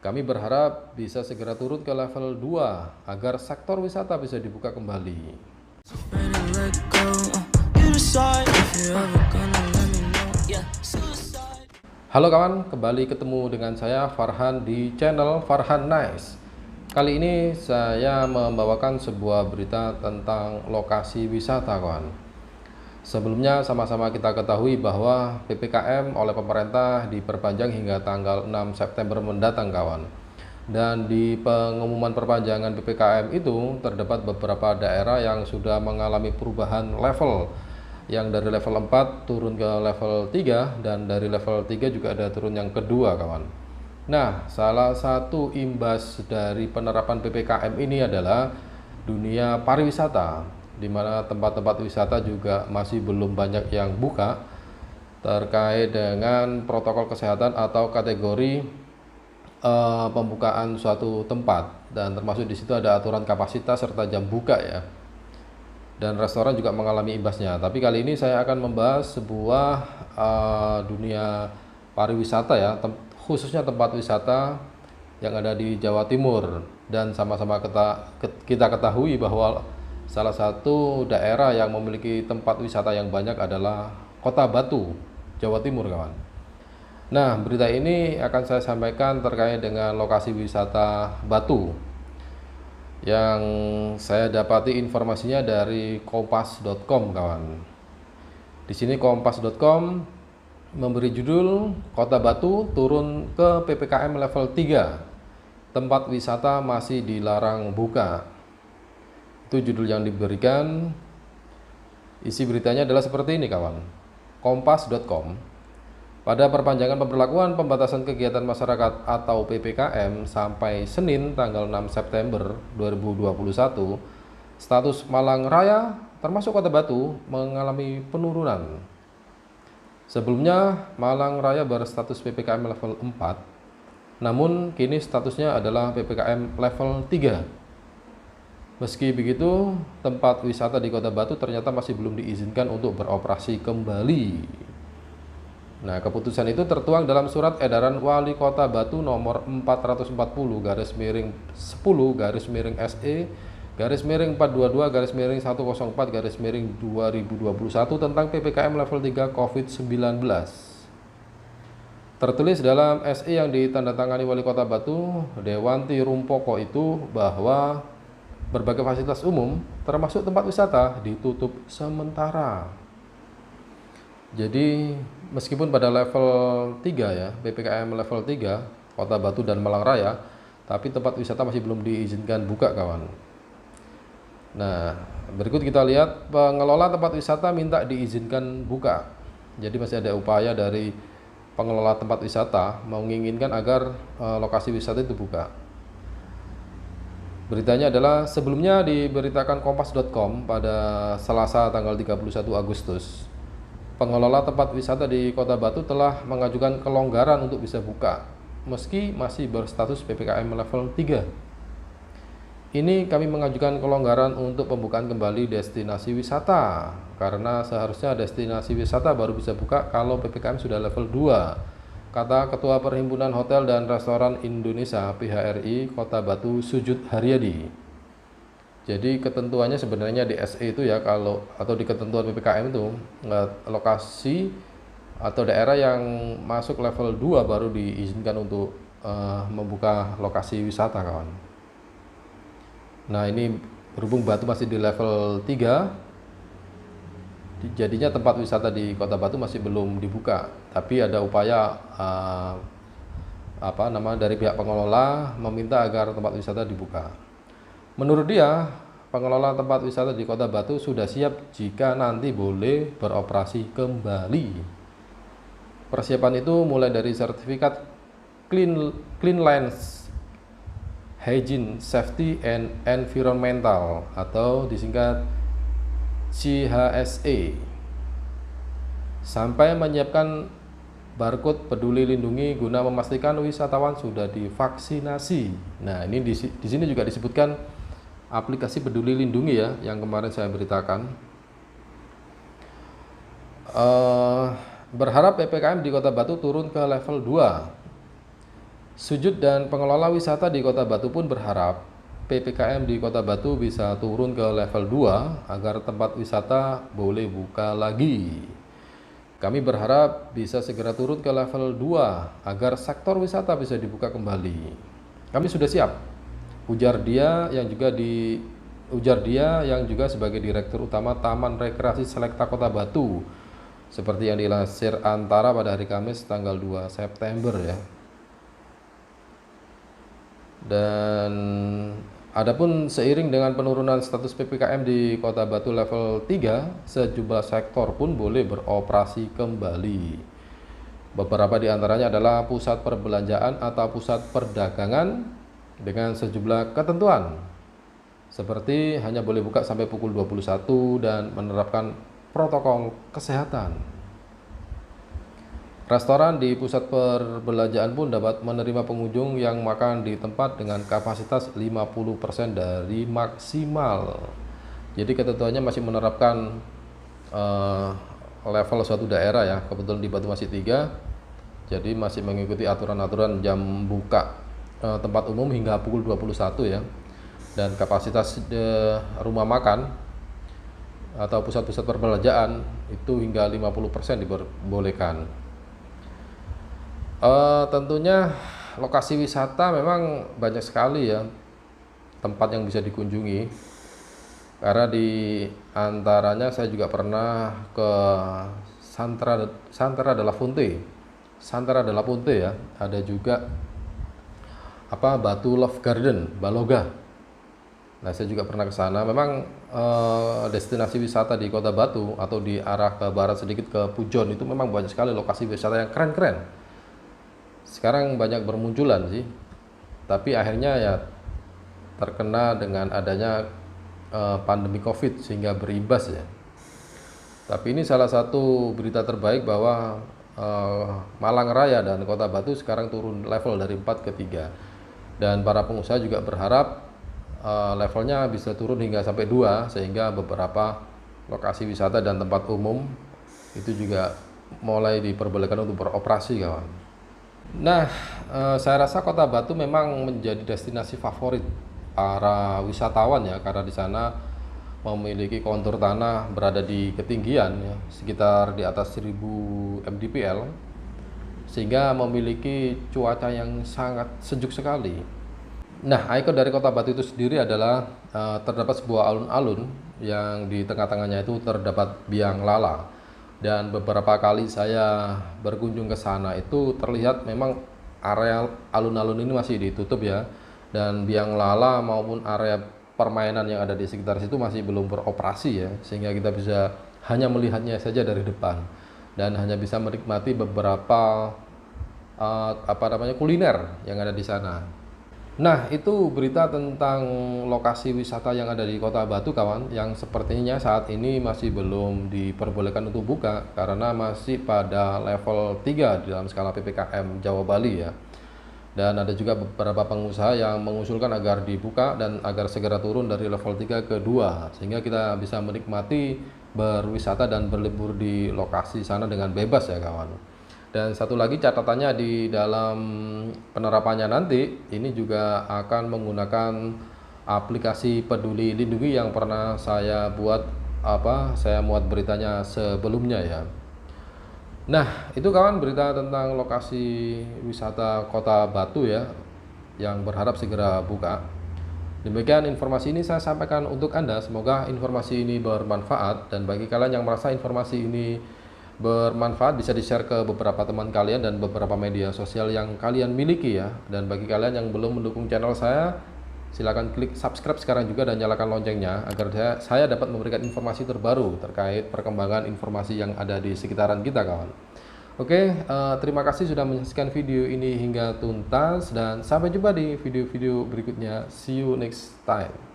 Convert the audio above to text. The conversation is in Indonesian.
Kami berharap bisa segera turun ke level 2 agar sektor wisata bisa dibuka kembali. Halo kawan, kembali ketemu dengan saya Farhan di channel Farhan Nice. Kali ini saya membawakan sebuah berita tentang lokasi wisata kawan. Sebelumnya sama-sama kita ketahui bahwa PPKM oleh pemerintah diperpanjang hingga tanggal 6 September mendatang kawan. Dan di pengumuman perpanjangan PPKM itu terdapat beberapa daerah yang sudah mengalami perubahan level, yang dari level 4 turun ke level 3, dan dari level 3 juga ada turun yang kedua kawan. Nah, salah satu imbas dari penerapan PPKM ini adalah dunia pariwisata, di mana tempat-tempat wisata juga masih belum banyak yang buka terkait dengan protokol kesehatan atau kategori pembukaan suatu tempat, dan termasuk di situ ada aturan kapasitas serta jam buka ya. Dan restoran juga mengalami imbasnya. Tapi kali ini saya akan membahas sebuah dunia pariwisata ya, khususnya tempat wisata yang ada di Jawa Timur. Dan sama-sama kita ketahui bahwa salah satu daerah yang memiliki tempat wisata yang banyak adalah Kota Batu, Jawa Timur kawan. Nah, berita ini akan saya sampaikan terkait dengan lokasi wisata Batu yang saya dapati informasinya dari kompas.com kawan. Di sini kompas.com memberi judul Kota Batu turun ke PPKM level 3. Tempat wisata masih dilarang buka. Itu judul yang diberikan. Isi beritanya adalah seperti ini kawan. Kompas.com, pada perpanjangan pemberlakuan pembatasan kegiatan masyarakat atau PPKM sampai Senin tanggal 6 September 2021, status Malang Raya termasuk Kota Batu mengalami penurunan. Sebelumnya Malang Raya berstatus PPKM level 4, namun kini statusnya adalah PPKM level 3. Meski begitu, tempat wisata di Kota Batu ternyata masih belum diizinkan untuk beroperasi kembali. Nah, keputusan itu tertuang dalam surat edaran Wali Kota Batu nomor 440/10-SE/422/104/2021 tentang PPKM level 3 COVID-19. Tertulis dalam SE yang ditandatangani Wali Kota Batu, Dewanti Rumpoko itu, bahwa berbagai fasilitas umum termasuk tempat wisata ditutup sementara. Jadi meskipun pada level 3 ya, PPKM level 3 Kota Batu dan Malang Raya, tapi tempat wisata masih belum diizinkan buka kawan. Nah, berikut kita lihat pengelola tempat wisata minta diizinkan buka. Jadi masih ada upaya dari pengelola tempat wisata menginginkan agar lokasi wisata itu buka. Beritanya adalah sebelumnya diberitakan kompas.com pada Selasa tanggal 31 Agustus. Pengelola tempat wisata di Kota Batu telah mengajukan kelonggaran untuk bisa buka, meski masih berstatus PPKM level 3. Ini kami mengajukan kelonggaran untuk pembukaan kembali destinasi wisata, karena seharusnya destinasi wisata baru bisa buka kalau PPKM sudah level 2, kata Ketua Perhimpunan Hotel dan Restoran Indonesia (PHRI) Kota Batu Sujud Haryadi. Jadi ketentuannya sebenarnya di SE itu ya, kalau atau di ketentuan PPKM itu lokasi atau daerah yang masuk level 2 baru diizinkan untuk membuka lokasi wisata kawan. Nah, ini berhubung Batu masih di level 3, jadinya tempat wisata di Kota Batu masih belum dibuka, tapi ada upaya dari pihak pengelola meminta agar tempat wisata dibuka. Menurut dia, pengelola tempat wisata di Kota Batu sudah siap jika nanti boleh beroperasi kembali. Persiapan itu mulai dari sertifikat Cleanliness, Hygiene, Safety and Environmental atau disingkat CHSE, sampai menyiapkan barcode peduli lindungi guna memastikan wisatawan sudah divaksinasi. Nah, ini di sini juga disebutkan aplikasi peduli lindungi ya, yang kemarin saya beritakan. Berharap PPKM di Kota Batu turun ke level 2 Sujud dan pengelola wisata di Kota Batu pun berharap PPKM di Kota Batu bisa turun ke level 2 agar tempat wisata boleh buka lagi. Kami berharap bisa segera turun ke level 2 agar sektor wisata bisa dibuka kembali. Kami sudah siap, ujar dia yang juga sebagai Direktur Utama Taman Rekreasi Selekta Kota Batu, seperti yang dilansir Antara pada hari Kamis tanggal 2 September ya. Dan adapun seiring dengan penurunan status PPKM di Kota Batu level 3, sejumlah sektor pun boleh beroperasi kembali. Beberapa di antaranya adalah pusat perbelanjaan atau pusat perdagangan dengan sejumlah ketentuan, seperti hanya boleh buka sampai pukul 21 dan menerapkan protokol kesehatan. Restoran di pusat perbelanjaan pun dapat menerima pengunjung yang makan di tempat dengan kapasitas 50% dari maksimal. Jadi ketentuannya masih menerapkan level suatu daerah ya. Kebetulan di Batumasih 3, jadi masih mengikuti aturan-aturan jam buka tempat umum hingga pukul 21 ya. Dan kapasitas rumah makan atau pusat-pusat perbelanjaan itu hingga 50% diperbolehkan. Tentunya lokasi wisata memang banyak sekali ya tempat yang bisa dikunjungi, karena di antaranya saya juga pernah ke Santara della Fonte ya, ada juga Batu Love Garden Baloga. Nah, saya juga pernah ke sana. Memang destinasi wisata di Kota Batu atau di arah ke barat sedikit ke Pujon itu memang banyak sekali lokasi wisata yang keren-keren. Sekarang banyak bermunculan sih, tapi akhirnya ya terkena dengan adanya pandemi COVID sehingga berimbas ya. Tapi ini salah satu berita terbaik bahwa Malang Raya dan Kota Batu sekarang turun level dari 4 ke 3. Dan para pengusaha juga berharap levelnya bisa turun hingga sampai 2, sehingga beberapa lokasi wisata dan tempat umum itu juga mulai diperbolehkan untuk beroperasi, kawan. Nah, saya rasa Kota Batu memang menjadi destinasi favorit para wisatawan ya, karena di sana memiliki kontur tanah berada di ketinggian ya, sekitar di atas 1000 mdpl, sehingga memiliki cuaca yang sangat sejuk sekali. Nah, ikon dari Kota Batu itu sendiri adalah terdapat sebuah alun-alun yang di tengah-tengahnya itu terdapat biang lala. Dan beberapa kali saya berkunjung ke sana itu terlihat memang area alun-alun ini masih ditutup ya, dan biang lala maupun area permainan yang ada di sekitar situ masih belum beroperasi ya, sehingga kita bisa hanya melihatnya saja dari depan dan hanya bisa menikmati beberapa kuliner yang ada di sana. Nah, itu berita tentang lokasi wisata yang ada di Kota Batu, kawan, yang sepertinya saat ini masih belum diperbolehkan untuk buka karena masih pada level 3 di dalam skala PPKM Jawa Bali ya. Dan ada juga beberapa pengusaha yang mengusulkan agar dibuka dan agar segera turun dari level 3 ke 2, sehingga kita bisa menikmati berwisata dan berlibur di lokasi sana dengan bebas ya, kawan. Dan satu lagi catatannya, di dalam penerapannya nanti ini juga akan menggunakan aplikasi Peduli Lindungi yang pernah saya muat beritanya sebelumnya ya. Nah, itu kawan berita tentang lokasi wisata Kota Batu ya, yang berharap segera buka. Demikian informasi ini saya sampaikan untuk Anda. Semoga informasi ini bermanfaat, dan bagi kalian yang merasa informasi ini bermanfaat bisa di-share ke beberapa teman kalian dan beberapa media sosial yang kalian miliki ya. Dan bagi kalian yang belum mendukung channel saya, silakan klik subscribe sekarang juga dan nyalakan loncengnya agar saya dapat memberikan informasi terbaru terkait perkembangan informasi yang ada di sekitaran kita, kawan. Oke, terima kasih sudah menyaksikan video ini hingga tuntas, dan sampai jumpa di video-video berikutnya. See you next time.